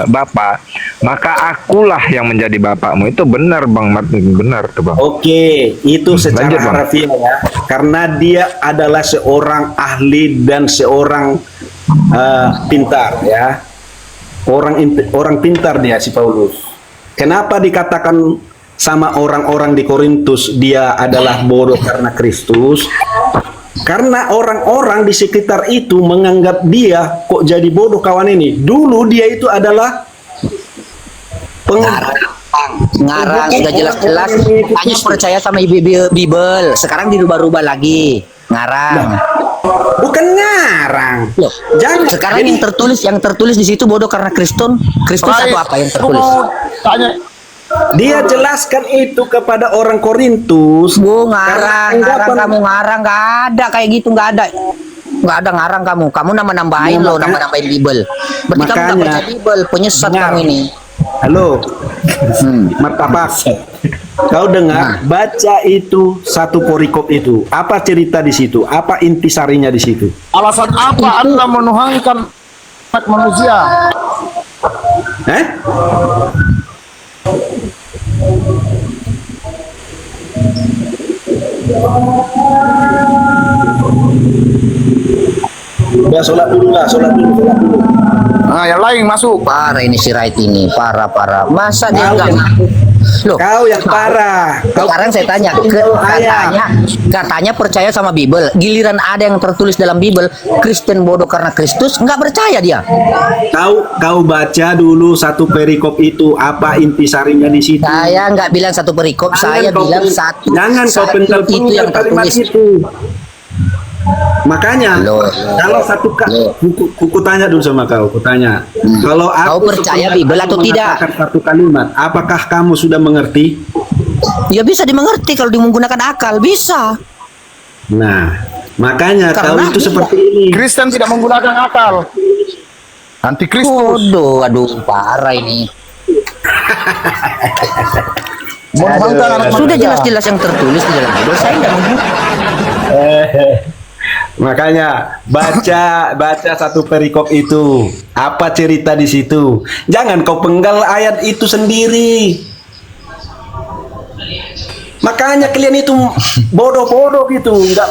bapak, maka akulah yang menjadi bapakmu. Itu benar Bang Martin, benar tuh Bang. Oke, itu secara Lanjut, Bang. harfiah ya. Karena dia adalah seorang ahli dan seorang pintar ya. Orang pintar dia si Paulus. Kenapa dikatakan sama orang-orang di Korintus dia adalah bodoh karena Kristus? Karena orang-orang di sekitar itu menganggap dia kok jadi bodoh kawan ini. Dulu dia itu adalah ngarang sudah jelas-jelas hanya percaya sama Bible. Sekarang dirubah-rubah lagi ngarang. Bukan ngarang. Loh, Jangan. sekarang Jadi, yang tertulis di situ bodoh karena Kristus atau apa yang tertulis? Tanya. dia jelaskan itu kepada orang Korintus. Bu ngarang Karena kamu ngarang nggak ada kayak gitu, nggak ada ngarang kamu nama-nambahin loh, nama-nambahin Bible. Berarti kamu nggak Makanya. percaya Bible, penyesat Dengar. kamu ini. Halo, martabak. Kau dengar, baca itu satu perikop itu. Apa cerita di situ? Apa intisarinya di situ? Alasan apa Anda menuhankan anak manusia? Eh? Udah sholat dulu lah, sholat dulu. Nah, yang lain masuk. Parah ini si Right ini, parah. Masa dia Kau nggak yang- ngaku? Loh, Kau yang parah. sekarang saya tanya, katanya percaya sama Bible. Giliran ada yang tertulis dalam Bible, Kristen bodoh karena Kristus, nggak percaya dia. Kau baca dulu satu perikop itu, apa intisarinya di situ. Saya nggak bilang satu perikop, saya bilang satu. Jangan kau satu pental itu yang kalimat tertulis. itu. Makanya Loh. kalau satu ku tanya dulu sama kau, kutanya. Kalau Kau aku percaya sepenggal Bible atau tidak? mengatakan satu kalimat, apakah kamu sudah mengerti? Ya bisa dimengerti kalau menggunakan akal, bisa. Nah, makanya kau Karena itu dia- seperti ini. Kristen tidak menggunakan akal. Antikristus. Bodoh, aduh parah ini. Menuhankan anak Sudah manusia. jelas-jelas yang tertulis di dalam Bible, saya nggak menggunakan. Makanya baca satu perikop itu. Apa cerita di situ? Jangan kau penggal ayat itu sendiri. Makanya kalian itu bodoh-bodoh gitu, nggak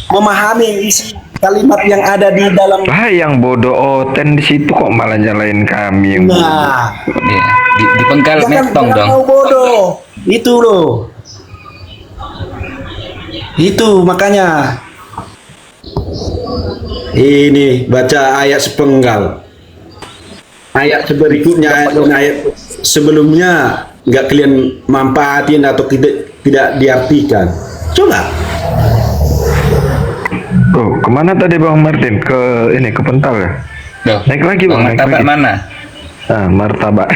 memahami isi kalimat yang ada di dalam. Lah yang bodoh Oten di situ kok malah nyalain kami. Nah, Iya, dipenggal metong dong. mau bodoh. Itu loh. Itu makanya. Ini baca ayat sepenggal. Ayat berikutnya dan ayat sebelumnya nggak kalian manfaatin atau tidak diartikan. Coba. Oh, kemana tadi Bang Martin? Ke ini, ke Pental ya? Loh, Naik lagi Bang, naik martabak lagi. mana? Ah, martabak.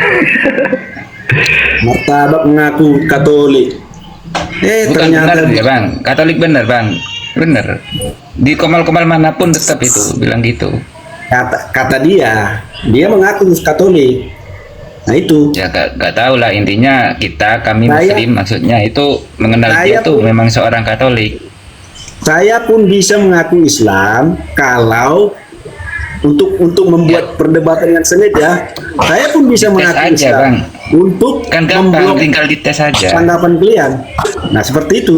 Martabak mengaku Katolik. Bukan Ternyata benar ya bang, Katolik benar bang, benar. Di komal-komal manapun tetap itu bilang gitu. kata dia mengaku Katolik. Nah itu. Ya gak tahu lah, intinya kami Saya- Muslim maksudnya itu mengenal Saya dia tuh pun- memang seorang Katolik. Saya pun bisa mengaku Islam kalau untuk membuat perdebatan yang sengit ya. Saya pun bisa Dites mengaku aja, Islam Bang. untuk Kan gampang, memblok tinggal dites aja. tanggapan kalian. Nah seperti itu.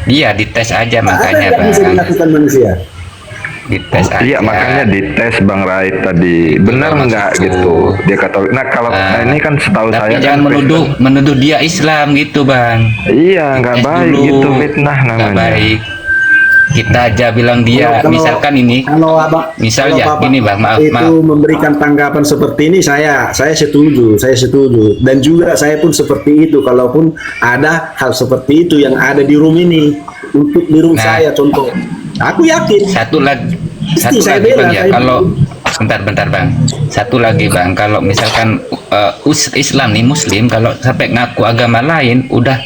Iya dites aja Apa makanya yang bisa bang, dilakukan manusia? dites aja. Iya, makanya dites Bang Rait tadi. Benar Betul, nggak maksudku. gitu? Dia Katolik. Nah, kalau ini kan setahu Tapi saya jangan kan menuduh dia Islam gitu bang. Iya, nggak Dites baik dulu. gitu, fitnah Nggak namanya. baik. Kita aja bilang dia, misalkan ini, kalau abang misal kalau ya, Bapak gini, Bang, maaf, itu maaf. memberikan tanggapan seperti ini, saya setuju, dan juga saya pun seperti itu kalaupun ada hal seperti itu yang ada di room ini untuk di room Nah. saya contoh, aku yakin satu lagi saya bang bela, ya, saya kalau bentar bang, satu lagi bang, kalau misalkan Islam nih Muslim kalau sampai ngaku agama lain udah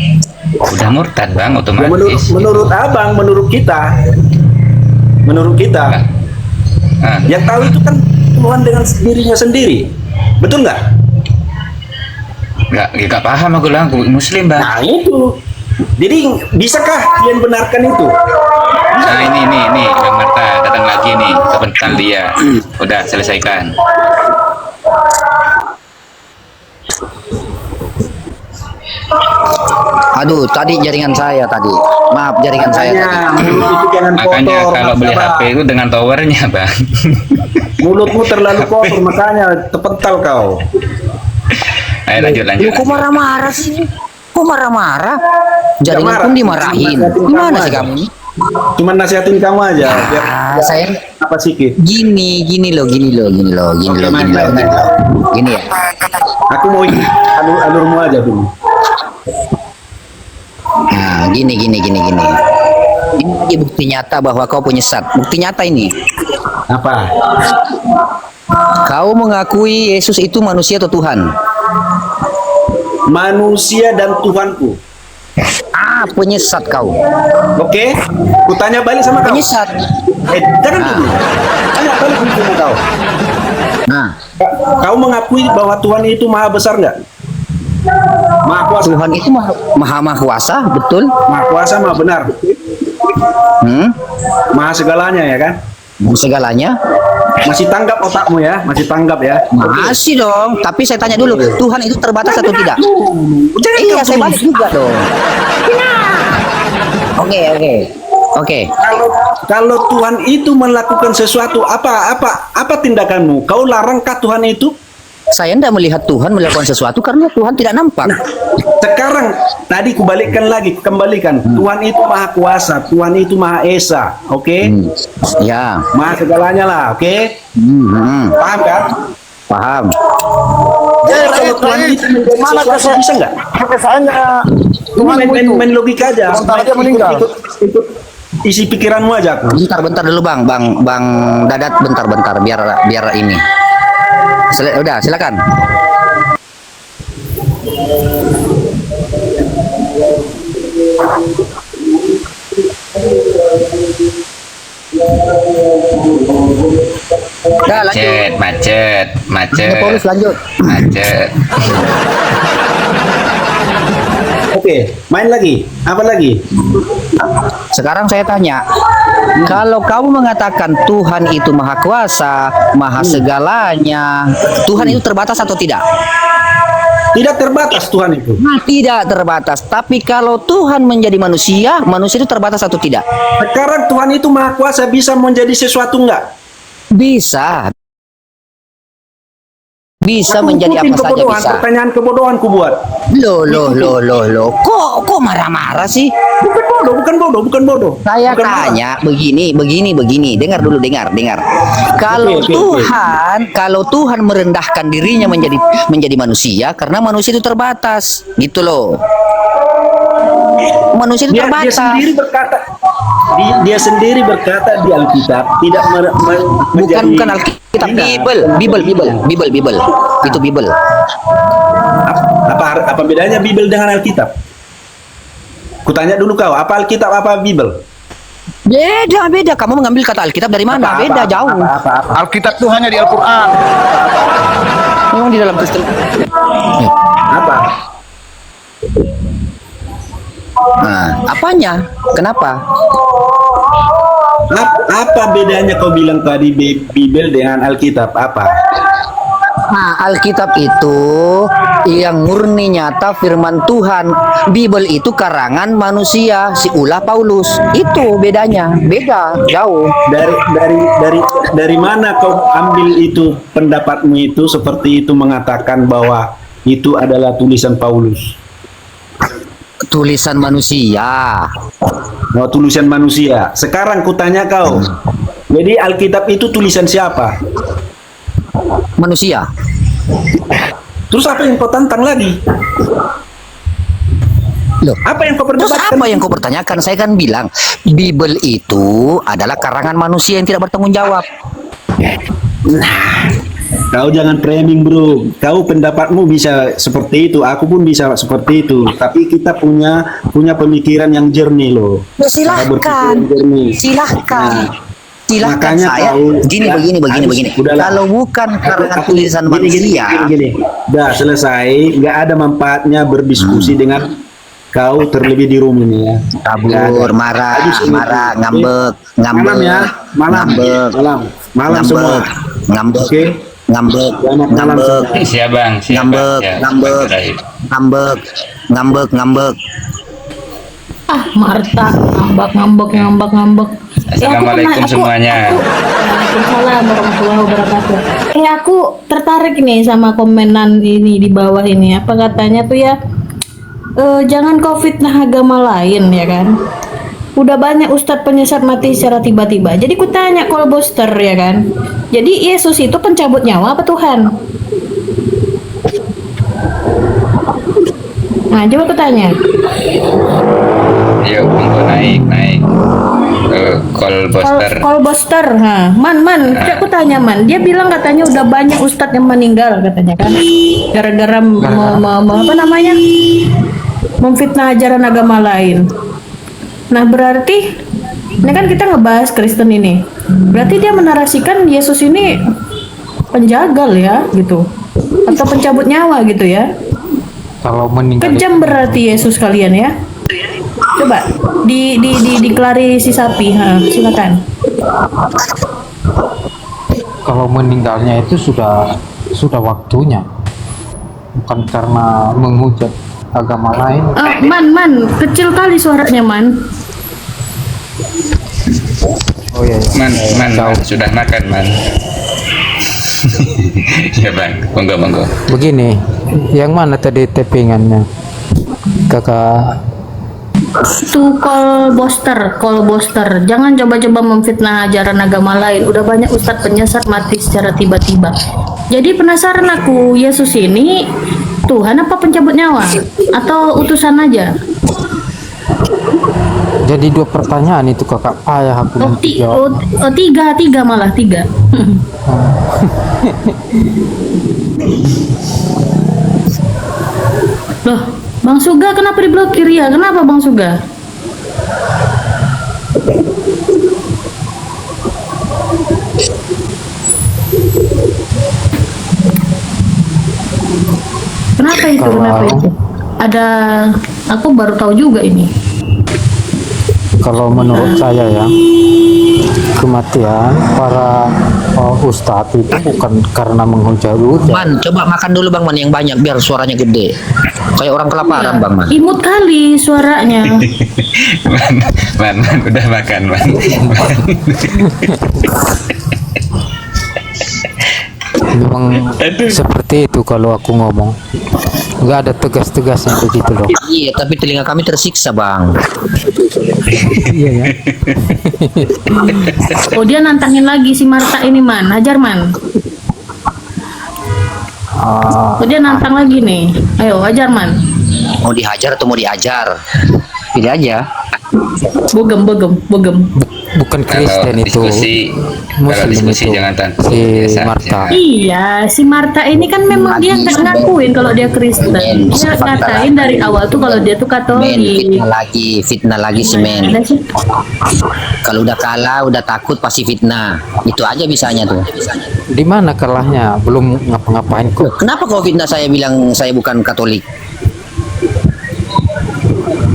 murtad bang ya, otomatis. menurut abang, menurut kita Nah, yang tahu itu kan Tuhan dengan dirinya sendiri, betul nggak? nggak paham aku lah, aku Muslim bang. Nah itu. Jadi bisakah kalian benarkan itu? Nah ini Bang Marta datang lagi nih, kepental dia. Udah selesaikan. Aduh, tadi jaringan saya tadi. Maaf, jaringan saya tadi. Mulut itu jangan Makanya kotor. kalau beli Martabak. HP itu dengan towernya, Bang. Mulutmu terlalu kotor, makanya terpental kau. Ayo lanjut. Lu kok marah-marah sih? Kok marah-marah? Jaringan marah. pun dimarahin. Nasihatin Gimana kamu sih aja. kamu ini? Cuman nasihatin kamu aja. Biar Saya apa sih Ki? gini loh. Gini ya. Aku mau ikut alurmu aja dulu. Nah, gini. Ini lagi bukti nyata bahwa kau penyesat. Bukti nyata ini. Apa? Kau mengakui Yesus itu manusia atau Tuhan? Manusia dan Tuhanku. Penyesat kau. Oke? Kutanya balik sama kau. Penyesat. Jangan dulu. Tanya balik dulu sama kau. Nah, Kau mengakui bahwa Tuhan itu maha besar nggak? Maha kuasa. Tuhan itu maha kuasa, betul? Maha kuasa, maha benar. Maha segalanya ya kan? Segalanya. Masih tanggap otakmu ya? Masih tanggap ya? Masih dong, tapi saya tanya dulu, Tuhan itu terbatas atau tidak? Iya, saya balik juga dong. Oke. Kalau Tuhan itu melakukan sesuatu, apa tindakanmu? Kau larangkah Tuhan itu? Saya tidak melihat Tuhan melakukan sesuatu karena Tuhan tidak nampak. Sekarang tadi kembalikan. Tuhan itu maha kuasa, Tuhan itu maha esa, oke? Ya, Maha segalanya lah, oke? Paham kan? paham. Jadi kalau Tuhan itu menjadi Mana sesuatu bisa nggak? kesannya Cuma main logika aja. Sebentar aja meninggal. Ikut isi pikiranmu aja. Bentar dulu bang Dadat, bentar biar ini. Udah silakan. Udah lanjut. Macet. Paulus lanjut. Macet. Oke, main lagi. Apa lagi? Sekarang saya tanya, kalau kamu mengatakan Tuhan itu maha kuasa, maha segalanya, Tuhan itu terbatas atau tidak? Tidak terbatas Tuhan itu. Nah, tidak terbatas. Tapi kalau Tuhan menjadi manusia, manusia itu terbatas atau tidak? Sekarang Tuhan itu maha kuasa, bisa menjadi sesuatu enggak? Bisa. Bisa Aku menjadi ikutin apa saja kebodohan, bisa. pertanyaan kebodohan ku buat. Loh. Kok marah-marah sih? Bukan bodoh. Saya Bukan marah. tanya begini. Dengar dulu. Kalau Oke. kalau Tuhan merendahkan dirinya menjadi manusia karena manusia itu terbatas, gitu loh. Manusia itu Dia terbatas. dia sendiri berkata di Alkitab tidak Bukan Alkitab, Bible. Itu Bible. Apa bedanya Bible dengan Alkitab? Kutanya dulu kau, apa Alkitab apa Bible? Beda. Kamu mengambil kata Alkitab dari mana? Beda jauh. Alkitab itu hanya di Al-Quran. Memang di dalam Kristen. Apa? Nah, apanya? Kenapa? Apa bedanya kau bilang tadi Bible dengan Alkitab? Apa? Nah, Alkitab itu yang murni nyata firman Tuhan. Bible itu karangan manusia, si ulah Paulus. Itu bedanya. Beda, jauh. Dari mana kau ambil itu pendapatmu itu seperti itu mengatakan bahwa itu adalah tulisan Paulus? Tulisan manusia. Oh, tulisan manusia. Sekarang kutanya kau. Jadi Alkitab itu tulisan siapa? Manusia. Terus apa yang kau tantang lagi? Loh, Apa yang kau terus perdebatkan? apa yang kau pertanyakan? Saya kan bilang Bible itu adalah karangan manusia yang tidak bertanggung jawab. Kau jangan framing bro. Kau pendapatmu bisa seperti itu, aku pun bisa seperti itu. Tapi kita punya pemikiran yang jernih loh. Ya, Cara berpikir yang jernih. silahkan Makanya saya kau- begini. Udahlah. Kalau bukan karangan Aku- tulisan gini. manusia, Udah selesai, nggak ada manfaatnya berdiskusi dengan kau terlebih di room ini ya. Kabur, marah, marah, ngambek, ngambek, Malam ya, malam, ngambek, malam semua. ngambek, Oke. ngambek, Selamat malam ngambek, semua. Siap bang, siap ngambek, bang. Ya, ngambek, Bang Ibrahim. ngambek, ngambek, ngambek. Ah, Marta ngambek ngambek ngambek ngambek. Assalamualaikum semuanya. Waalaikumsalam warahmatullahi wabarakatuh. Aku tertarik nih sama komenan ini di bawah ini. Apa katanya tuh ya? Jangan kau fitnah agama lain ya kan? Udah banyak ustadz penyesat mati secara tiba-tiba. Jadi ku tanya Kolboster ya kan? Jadi Yesus itu pencabut nyawa apa Tuhan? Nah, coba aku tanya. Yuk, monggo naik. Kolboster. Kolboster, man, aku tanya man, dia bilang katanya udah banyak ustadz yang meninggal katanya kan, gara-gara apa namanya, memfitnah ajaran agama lain. Nah berarti, ini kan kita ngebahas Kristen ini, berarti dia menarasikan Yesus ini penjagal ya, gitu, atau pencabut nyawa gitu ya. Kalau meninggal Kejam berarti Yesus kalian ya. Coba diklarifikasi sapi, silakan. kalau meninggalnya itu sudah waktunya, bukan karena menghujat agama lain. Man, kecil kali suaranya man. Oh iya, Man, sudah makan man. Ya bang, monggo. begini, yang mana tadi tappingannya kakak? Itu Kolboster. Jangan coba-coba memfitnah ajaran agama lain. Udah banyak ustadz penyesat mati secara tiba-tiba. Jadi penasaran aku, Yesus ini Tuhan apa pencabut nyawa? Atau utusan aja? Jadi dua pertanyaan itu kakak, payah aku menjawab. Tiga malah tiga. Loh, Bang Suga kenapa diblokir ya? Kenapa Bang Suga? Kenapa itu? Ada, aku baru tahu juga ini. Kalau menurut saya ya, kematian para ustadz itu bukan karena menghujat. Man, coba makan dulu Bang Man yang banyak biar suaranya gede. Kayak orang kelaparan Bang Man. Imut kali suaranya. man, udah makan man. Memang seperti itu kalau aku ngomong, nggak ada tegas-tegasnya begitu loh. Iya, tapi telinga kami tersiksa Bang. Iya ya. Oh dia nantangin lagi si Marta ini man, hajar man. Oh dia nantang lagi nih, ayo hajar man. Mau dihajar atau mau diajar? Pilih aja. Bogem. Bukan Kristen itu, kalau diskusi itu. jangan tanpa Si biasa, Marta. Iya, si Marta ini kan memang dia nggak ngakuin kalau dia Kristen. Dia ngatain dari awal tuh kalau dia tuh Men, Katolik. fitnah lagi si men. Ada sih. Kalau udah kalah, udah takut pasti fitnah. Itu aja bisanya tuh. Di mana kalahnya? Belum ngapa-ngapain kok. Kenapa kau fitnah saya bilang saya bukan Katolik?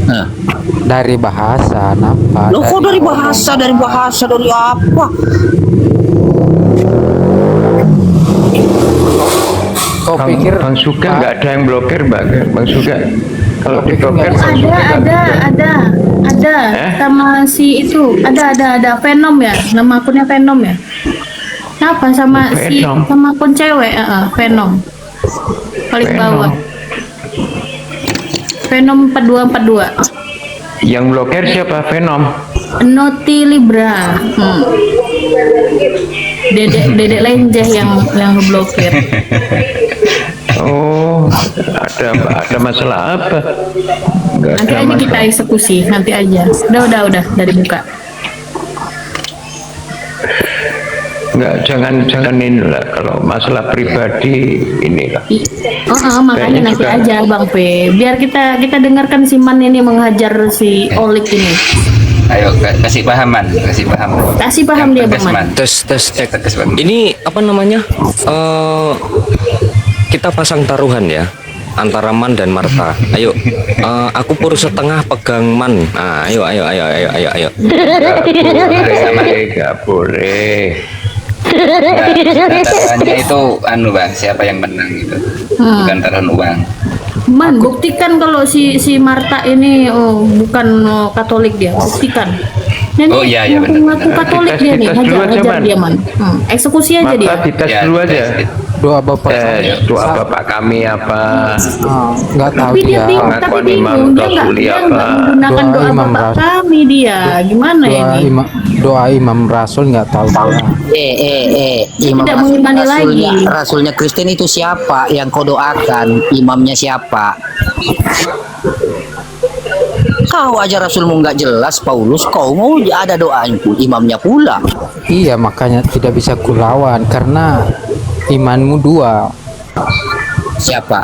Nah, Dari bahasa apa? lo kok dari bahasa dari apa? Kau pikir Bang Suga nggak ada yang blokir Bang Suga. Kalau diblokir Bang Suga Ada sama si itu ada Venom ya, nama akunnya Venom ya. Apa sama si Venom. sama akun cewek, Venom paling Venom. bawah. Venom 4242. Yang blokir siapa? Venom. Noti Libra. Dedek lenjeh yang blokir. Oh, ada masalah apa? Nggak Nanti ada aja kita masalah. eksekusi, nanti aja. Udah dari buka. Nggak, jangan inilah kalau masalah pribadi inilah. Makanya Kayaknya nanti juga- aja Bang P. Biar kita dengarkan si Man ini menghajar si Olik ini. Ayo kasih paham man. Kasih paham dia Yang Bang tegas, Man. Tes cek. Tegas, Bang. Ini apa namanya? Kita pasang taruhan ya. antara Man dan Marta. Ayo, aku pur setengah pegang Man. Nah, ayo. Gak boleh. Taruhannya itu anu bang, siapa yang menang gitu, bukan taruhan uang. Man, buktikan kalau si Marta ini bukan Katolik dia, buktikan. Oh, iya, benar. Ngaku Katolik dia nih, Dites dulu aja, hajar Man. dia man. Eksekusi aja dia. Maka dites Ya, dulu aja. Doa bapak Tes doa bapak kami apa? nggak tahu Tapi dia dia. bingung, Pengakuan tapi Imam bingung dia nggak Rasuli apa? menggunakan Doa doa Imam bapak Rasul. kami dia. Gimana ini? Doa Imam Rasul nggak tahu dia. Dia Imam tidak mengimani Rasulnya, lagi. Rasulnya Kristen itu siapa yang kau doakan? Imamnya siapa? Kau aja Rasulmu nggak jelas, Paulus. Kau mau ada doanya, imamnya pula. Iya, makanya tidak bisa kulawan karena imanmu dua. Siapa?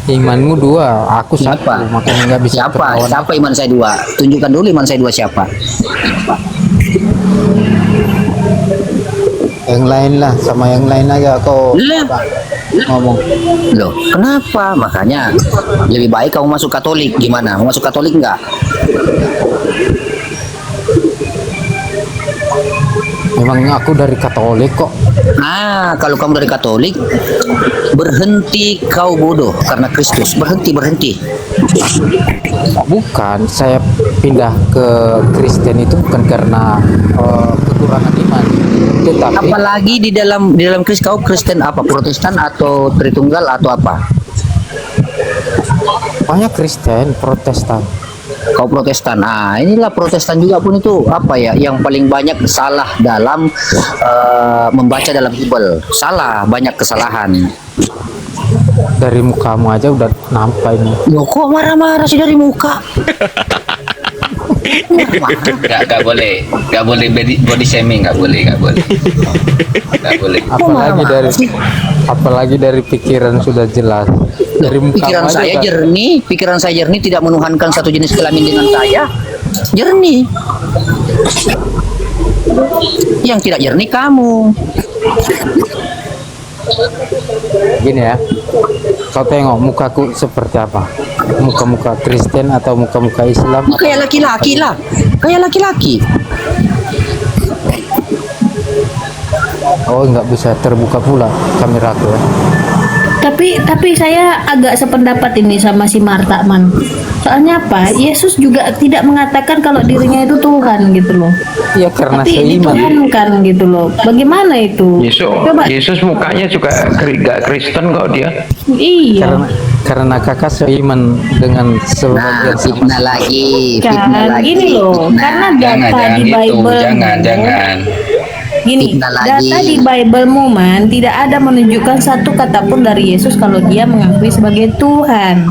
Imanmu dua, aku Siapa? satu, makanya nggak bisa Siapa? kulawan. Siapa iman saya dua? Tunjukkan dulu iman saya dua siapa? Yang lain lah, sama yang lain aja kau Lah, ngomong. loh, kenapa? Makanya lebih baik kamu masuk Katolik. Gimana? Mau masuk Katolik nggak? Memang aku dari Katolik kok. Ah, kalau kamu dari Katolik, berhenti kau bodoh karena Kristus. Berhenti. Bukan, saya pindah ke Kristen itu bukan karena kekurangan iman, tetapi Apalagi di dalam Kristus kau Kristen apa? Protestan atau Tritunggal atau apa? banyak Kristen, Protestan. Kau Protestan. Ah, inilah Protestan juga pun itu apa ya? Yang paling banyak salah dalam membaca dalam Bible. Salah, banyak kesalahan. Dari mukamu aja udah nampak ini. Loh, kok marah-marah sih dari muka? Nggak boleh body shaming, nggak boleh. Apalagi dari pikiran sudah jelas. Dari muka Pikiran saya jernih, tidak menuhankan satu jenis kelamin dengan saya. Jernih. Yang tidak jernih kamu. Gini ya, kau tengok mukaku seperti apa? Muka-muka Kristen atau muka-muka Islam? Kayak laki-laki lah. Kayak laki-laki. Oh, nggak bisa terbuka pula kameraku ya. Tapi saya agak sependapat ini sama si Marta man. Soalnya apa? Yesus juga tidak mengatakan kalau dirinya itu Tuhan gitu loh. Iya, karena Tapi seiman. dituhankan gitu loh. Bagaimana itu? Coba. Yesus mukanya juga gak Kristen kok dia. Iya. Karena kakak seiman dengan Nah, sebagian sama. fitnah lagi. Kan gini loh, karena data Jangan di gitu, Bible jangan. gini, Fitnah lagi. data di Bible-mu man tidak ada menunjukkan satu kata pun dari Yesus kalau dia mengakui sebagai Tuhan.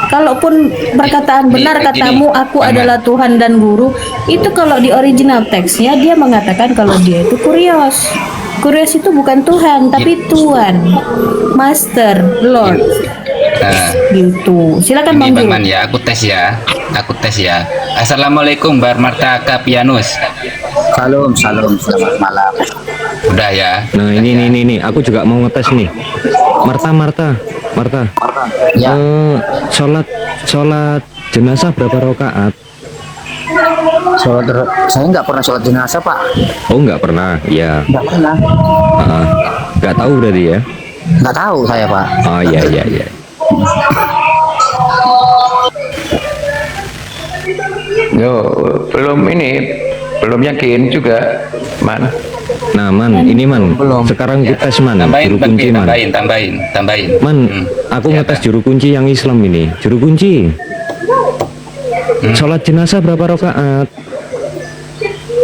Kalaupun perkataan benar Gini, katamu aku Paman. adalah Tuhan dan Guru, itu kalau di original teksnya dia mengatakan kalau dia itu kurios. Kurios itu bukan Tuhan tapi Tuhan, Master, Lord. Nah, Gitu. Silakan ini Bang Bang Guru. Man ya, aku tes ya. Assalamualaikum Bar Marta Kapianus. Salam, selamat malam. Udah ya. Nah, ini aku juga mau ngetes nih. Marta. Ya. Sholat jenazah berapa rakaat? Saya nggak pernah sholat jenazah, Pak. Oh, nggak pernah. Ya. Nggak pernah. Nggak tahu berarti ya. Nggak tahu saya, Pak. Oh, iya. Yo, belum yakin juga, Man. Nah, Man, ini Man. Belum. Sekarang kita tes Man, Tambahin, juru kunci Man. tambahin. Man, aku Siapa? ngetes juru kunci yang Islam ini. Juru kunci. Sholat jenazah berapa rakaat?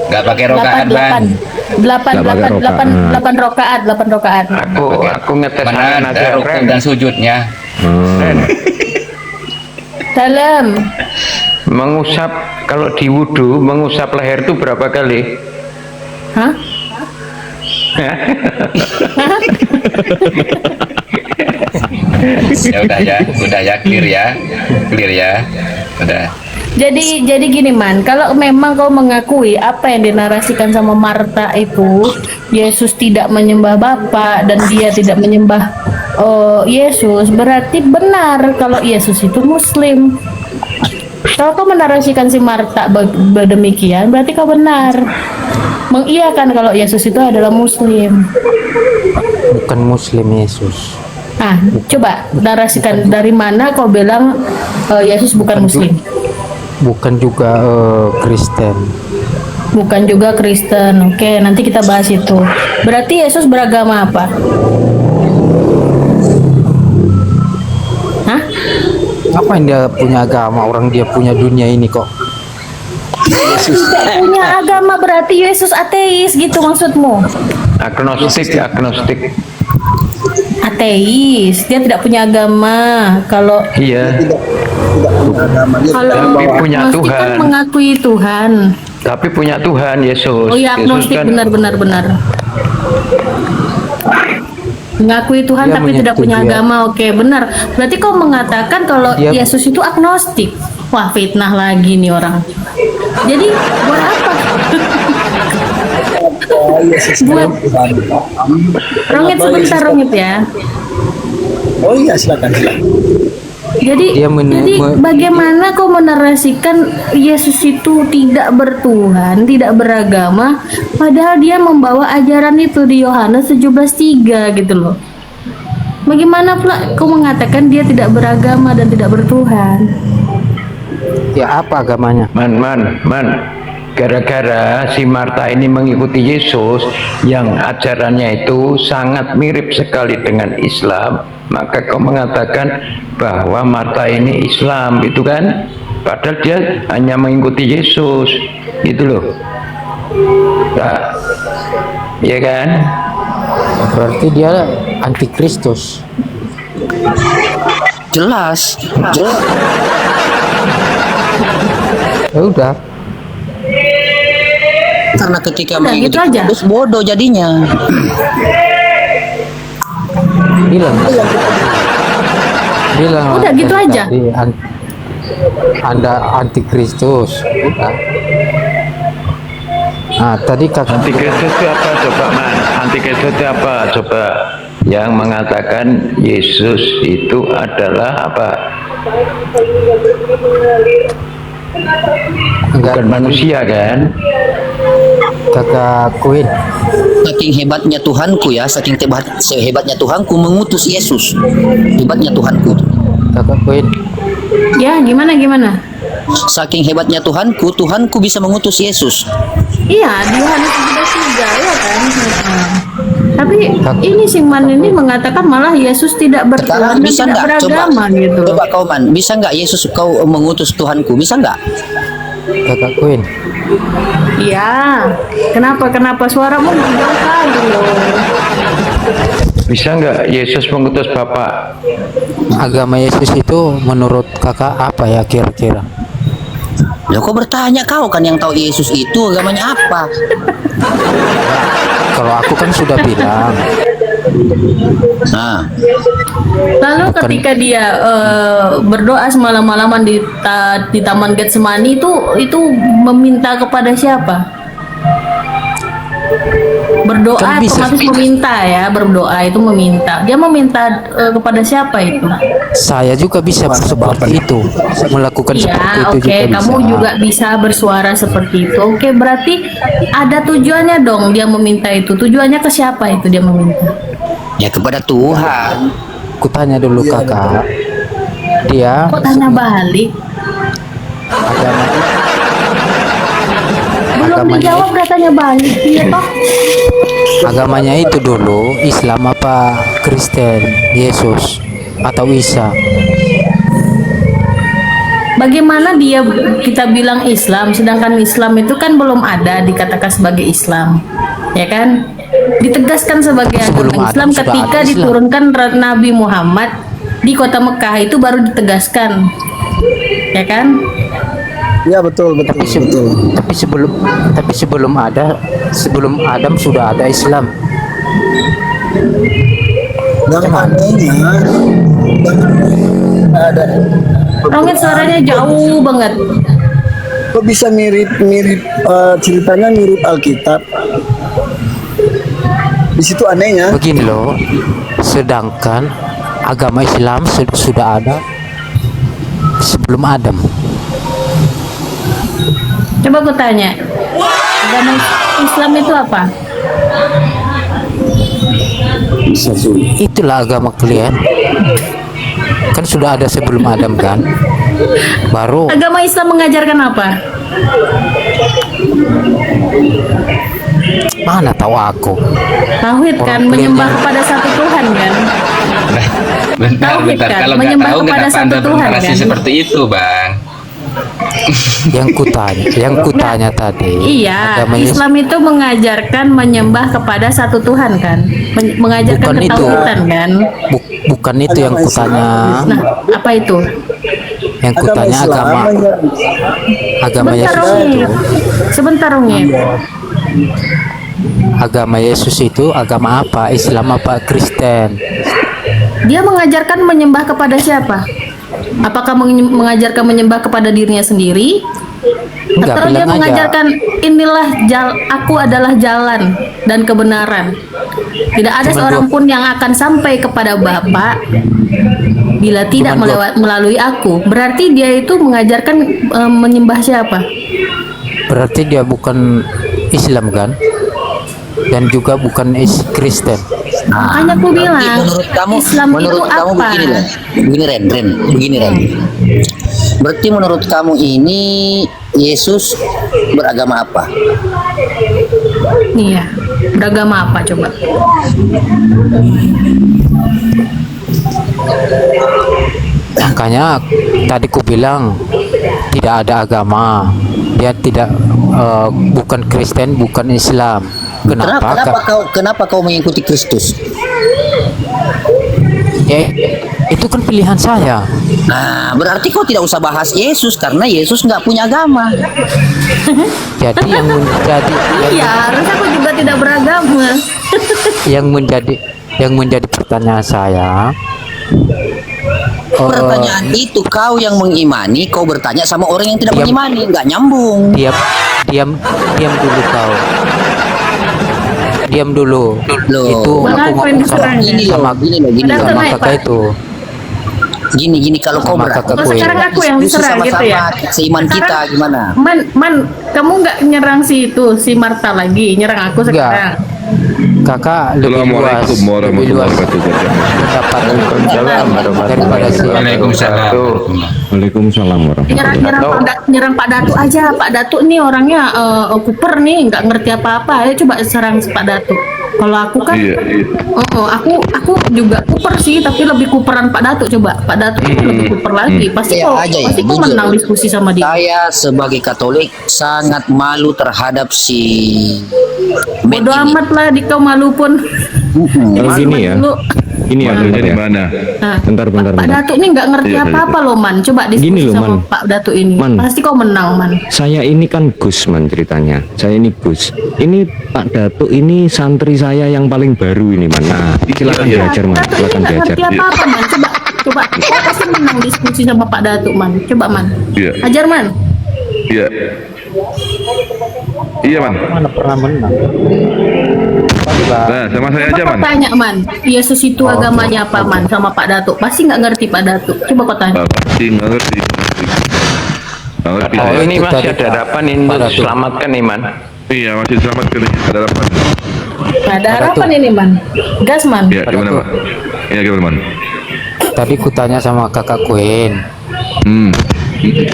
Nggak pakai rokaat Bang. Nggak pakai rokaat. 8 rokaat. Aku ngetes Mana aja, ada rukun Ren. dan sujudnya. Dalam. Mengusap, kalau di wudhu mengusap leher itu berapa kali? Hah? Udah ya, clear ya. Udah. Jadi gini man, kalau memang kau mengakui apa yang dinarasikan sama Marta itu, Yesus tidak menyembah Bapa dan dia tidak menyembah Yesus, berarti benar kalau Yesus itu Muslim. Kalau kau menarasikan si Marta demikian, berarti kau benar. Mengiyakan kalau Yesus itu adalah Muslim. Bukan Muslim Yesus. Ah, coba narasikan dari mana kau bilang Yesus bukan Muslim. Bukan juga Kristen. Bukan juga Kristen. Oke, nanti kita bahas itu. Berarti Yesus beragama apa? Hah? Ngapain dia punya agama? Orang dia punya dunia ini kok. Punya agama berarti Yesus ateis gitu maksudmu? Agnostik, agnostik. Ateis, dia tidak punya agama. Kalau Iya. kalau Tapi punya agnostik kan Tuhan. mengakui Tuhan. Tapi punya Tuhan Yesus. Oh iya, Yesus agnostik kan benar. Mengakui Tuhan Dia tapi tidak menyetujui punya ya. agama. Oke, benar. Berarti kau mengatakan kalau Dia- Yesus itu agnostik. Wah, fitnah lagi nih orang. Jadi buat apa? buat Rongit sebentar Rongit ya. Oh iya, silakan. Jadi, Dia bagaimana kau menarasikan Yesus itu tidak bertuhan, tidak beragama, padahal dia membawa ajaran itu di Yohanes 17:3 gitu loh. Bagaimana pula kau mengatakan dia tidak beragama dan tidak bertuhan? Ya apa agamanya? Man. Gara-gara si Marta ini mengikuti Yesus yang ajarannya itu sangat mirip sekali dengan Islam, maka kau mengatakan bahwa Marta ini Islam, gitu kan? Padahal dia hanya mengikuti Yesus, gitu loh. Nah, ya kan? Berarti dia antikristus. Jelas. Ya udah. Karena ketika Udah, mengikuti gitu aja. Kristus bodoh jadinya. Bilang Udah, gitu tadi, aja. Anda antikristus. Udah. Nah, tadi kakak Antikristus itu apa coba, Man? Antikristus itu apa coba? Yang mengatakan Yesus itu adalah apa? Bukan manusia kan? kakak Queen. Saking hebatnya Tuhanku ya, saking hebatnya Tuhanku mengutus Yesus. Hebatnya Tuhanku. Kakak Queen. Ya, gimana? Saking hebatnya Tuhanku bisa mengutus Yesus. Iya, di Yohanes 17:3 ya kan. Tapi ini si Man ini mengatakan malah Yesus tidak bertuhan Sekarang dan bisa tidak nggak? beragama gitu. Coba kau Man, bisa nggak Yesus kau mengutus Tuhanku? Bisa nggak? Kakak Queen. Iya. Kenapa suaramu jauh kali loh. Bisa nggak Yesus mengutus Bapak? Agama Yesus itu menurut kakak apa ya kira-kira? Ya kau bertanya, kau kan yang tahu Yesus itu agamanya apa? Kalau aku kan sudah bilang. Nah, Lalu Bukan. ketika dia berdoa semalam-malaman di Taman Getsemani itu meminta kepada siapa? Berdoa Kan bisa. otomatis meminta ya, berdoa itu meminta. Dia meminta kepada siapa itu? Saya juga bisa seperti itu, melakukan seperti Ya, itu oke, juga kamu bisa. juga bisa bersuara seperti itu. Oke, berarti ada tujuannya dong dia meminta itu. Tujuannya ke siapa itu dia meminta? ya kepada Tuhan. Kutanya dulu kakak, dia Kok tanya balik? agama Belum Agamanya- dijawab udah tanya balik. Iya toh? agamanya itu dulu Islam apa Kristen, Yesus atau Isa? Bagaimana dia kita bilang Islam, sedangkan Islam itu kan belum ada dikatakan sebagai Islam, ya kan? Ditegaskan sebagai Sebelum agama Adam Islam sudah ketika ada Islam. diturunkan Nabi Muhammad di kota Mekah itu baru ditegaskan, ya kan? Ya betul. Tapi sebelum Adam sudah ada Islam. Yang anehnya ada Rongit suaranya jauh banget. kok bisa mirip ceritanya mirip Alkitab. Di situ anehnya. Begini loh, sedangkan agama Islam sudah ada sebelum Adam. Coba aku tanya, agama Islam itu apa? Itulah agama kalian. Kan sudah ada sebelum Adam kan? Baru Agama Islam mengajarkan apa? mana tahu aku. Tauhid kan, Orang menyembah kelihatannya- kepada satu Tuhan kan? Bentar, Tauhid bentar. kan, Kalau nggak menyembah tahu kepada kenapa satu Anda Tuhan, bernarasi kan? seperti itu, Bang? Yang kutanya tadi. Iya, agama Islam itu mengajarkan menyembah kepada satu Tuhan kan? Mengajarkan Bukan itu. ketauhidan kan? Bukan itu yang kutanya. Nah, apa itu? Yang kutanya agama Sebentar, Yesus itu. Ungit. Sebentar, Ungit. Agama Yesus itu agama apa? Islam apa Kristen? Dia mengajarkan menyembah kepada siapa? Apakah mengajarkan menyembah kepada dirinya sendiri? Enggak, Atau dia bilang aja. mengajarkan inilah aku adalah jalan dan kebenaran. Tidak ada Cuman seorang pun yang akan sampai kepada Bapa bila tidak Cuman melalui aku. Berarti dia itu mengajarkan menyembah siapa? Berarti dia bukan Islam kan? Dan juga bukan Kristen. Makanya aku bilang Menurut kamu, Islam menurut itu kamu apa? begini Ren. Berarti menurut kamu ini Yesus beragama apa? Iya, beragama apa coba? Makanya tadi ku bilang tidak ada agama. Dia tidak bukan Kristen, bukan Islam. Kenapa kau mengikuti Kristus? Ya, itu kan pilihan saya. Nah, berarti kau tidak usah bahas Yesus karena Yesus nggak punya agama. Jadi Iya, harus aku juga tidak beragama. yang menjadi pertanyaan saya. Pertanyaan itu kau yang mengimani, kau bertanya sama orang yang tidak Diam. mengimani, nggak nyambung. Diam dulu kau. Diam dulu. Loh. Itu Bang aku Alvin ngomong diserang ya? Gini loh, Padahal sama naik, kakak Pak. itu. Gini kalau kau Sama berani kakak Oh, gue. sekarang aku yang diserang gitu ya? seiman kita Sekarang- gimana? Man, kamu nggak nyerang si Marta lagi, nyerang aku sekarang. Kakak lebih luas, Assalamualaikum warahmatullahi wabarakatuh. pendapat Waalaikumsalam daripada si Waalaikumsalam. Waalaikumsalam warahmatullahi Nyerang Pak Datu aja. Pak Datu nih orangnya kuper nih, nggak ngerti apa-apa. Ayo coba serang Pak Datu. Kalau aku kan, Iya. aku juga kuper sih, tapi lebih kuperan Pak Datu. Coba Pak Datu lebih kuper lagi. Pasti Iya kok aja ya, pasti kok jujur. menang diskusi sama dia. Saya sebagai Katolik sangat malu terhadap si Matt Bodoh ini. amat lah di kau malu pun. Kalau gini ya, Dulu. ini ya Man. di mana? Nah, Bentar. Pak Datu ini nggak ngerti Iya, apa-apa loh, Man. Coba diskusi Gini loh, sama Man. Pak Datu ini. Man. Pasti kau menang, Man. Saya ini kan Gus man ceritanya. Saya ini Gus. Ini Pak Datuk ini santri saya yang paling baru ini man. Nah, silakan diajar man. Datu ini Silakan nggak diajar. ngerti apa-apa, Man. Coba. Kau pasti menang diskusi sama Pak Datu, Man. Coba, Man. Iya. Ajar, Man. Iya. Iya man. mana pernah menang. Nah, sama saya aja Coba man. kau tanya, Man. Yesus itu agamanya apa, Man? Sama Pak Datu. Pasti nggak ngerti Pak Datu. Coba kau tanya. Pasti nggak ngerti. Nggak ngerti Oh, saya. ini itu masih tadi, ada Pak. harapan ini Pak untuk Datu. diselamatkan Iman. Iya masih selamat kali ada harapan. Nah, ada harapan ini, Man. Gas, Man. Iya gimana man? Iya gimana man? Tadi kutanya sama kakak Queen.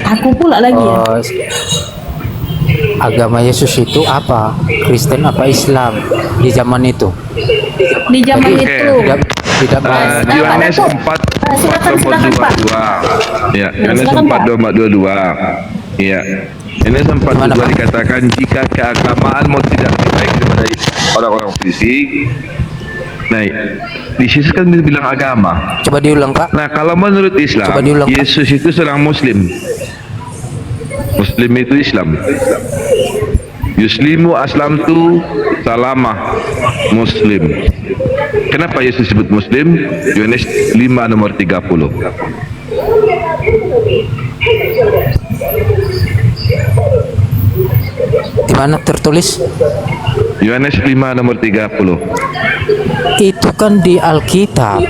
Aku pula lagi ya. Agama Yesus itu apa? Kristen apa Islam di zaman itu? Di zaman Oke. itu. Tidak bahas. Nah, Yohanes Pak Datuk. 4 Silakan, Pak. 4 Ya, Yohanes silakan, Pak. 4:22. Iya. Ini sempat Gimana, juga Pak? dikatakan jika keagamaanmu tidak lebih baik daripada orang-orang fisik. Nah, di sini kan bilang agama. Coba diulang, Pak. Nah, kalau menurut Islam, Coba diulang, Pak. Yesus itu seorang Muslim. Muslim itu Islam. Yuslimu aslamtu salamah Muslim. Kenapa Yesus sebut Muslim? Yohanes 5 nomor 30. Di mana tertulis? Yohanes 5 nomor 30. Itu kan di Alkitab.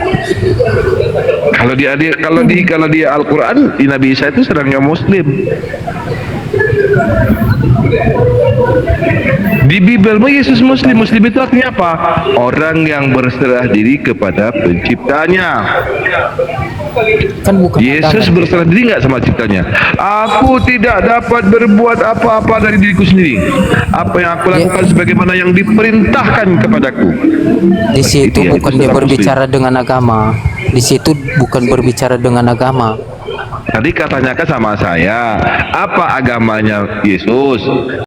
Kalau di Al-Qur'an, di Nabi Isa itu sedangnya muslim. Di Bibelmu Yesus muslim. Muslim itu artinya apa? Orang yang berserah diri kepada penciptanya. Kan bukan Yesus agama. berserah diri nggak sama ciptanya? Aku tidak dapat berbuat apa-apa dari diriku sendiri. Apa yang aku lakukan sebagaimana yang diperintahkan kepadaku. Di situ Itu ya, bukan itu dia seorang berbicara dengan agama. Di situ bukan berbicara dengan agama. Tadi katanya kan sama saya, apa agamanya Yesus?